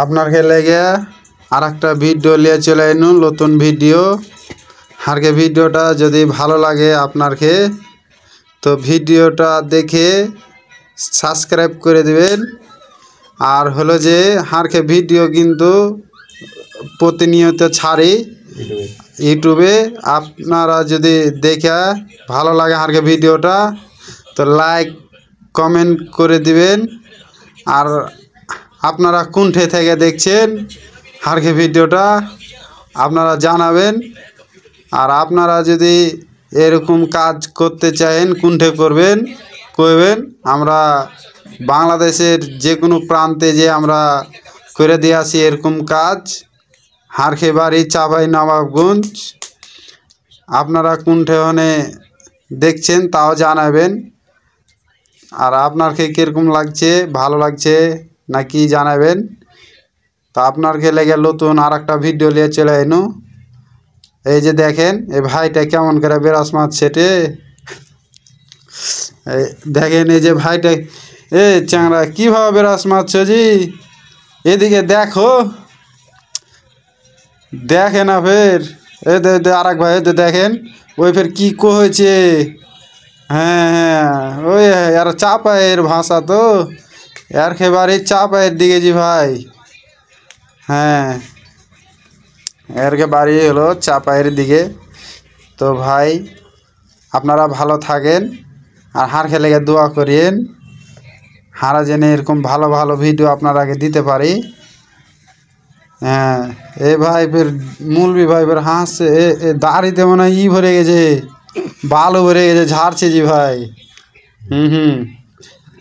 আপনার লেগে আর একটা ভিডিও নিয়ে চলে এলুম, নতুন ভিডিও। হারকে ভিডিওটা যদি ভালো লাগে আপনারকে তো ভিডিওটা দেখে সাবস্ক্রাইব করে দিবেন। আর হলো যে হারকে ভিডিও কিন্তু প্রতিনিয়ত ছাড়ি ইউটিউবে। আপনারা যদি দেখে ভালো লাগে হারকে ভিডিওটা তো লাইক কমেন্ট করে দিবেন। আর আপনারা কোনঠে থেকে দেখছেন হারকে ভিডিওটা আপনারা জানাবেন। আর আপনারা যদি এরকম কাজ করতে চান কোনঠে করবেন কইবেন, আমরা বাংলাদেশের যে কোনো প্রান্তে যে আমরা করে দিয়ে আসি এরকম কাজ। হারখে বাড়ি চাঁপাইনবাবগঞ্জ। আপনারা কোনঠে হনে দেখছেন তাও জানাবেন। আর আপনারকে কীরকম লাগছে, ভালো লাগছে নাকি জানাবেন। তো আপনারকে লেগে নতুন আর একটা ভিডিও নিয়ে চলে এনু। এই যে দেখেন এই ভাইটা কেমন করে বেরাস মাছ ছেটে দেখেন। এই যে ভাইটা এ চ্যাংড়া কীভাবে বেরাস মারছ জি, এদিকে দেখো, দেখে না ফের আর এক ভাই দেখেন ওই ফের কী কয়েছে। হ্যাঁ হ্যাঁ ওই আর চাপায়ের ভাষা তো আর খেবারে চাপায়ের দিকে জি ভাই। হ্যাঁ এরকে বাড়ি হলো চাপায়ের দিকে। তো ভাই আপনারা ভালো থাকেন আর হার খেলে দোয়া করিয়েন, হারা জেনে এরকম ভালো ভালো ভিডিও আপনার আগে দিতে পারি। হ্যাঁ এ ভাই ফের মুলবি ভাই ফের হাসছে, দাড়িতে মনে হয় ভরে গেছে, বালু ভরে গেছে, ঝাড়ছে জি ভাই।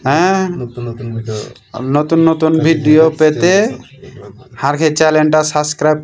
হ্যাঁ নতুন নতুন ভিডিও পেতে হারকে চ্যানেলটা সাবস্ক্রাইব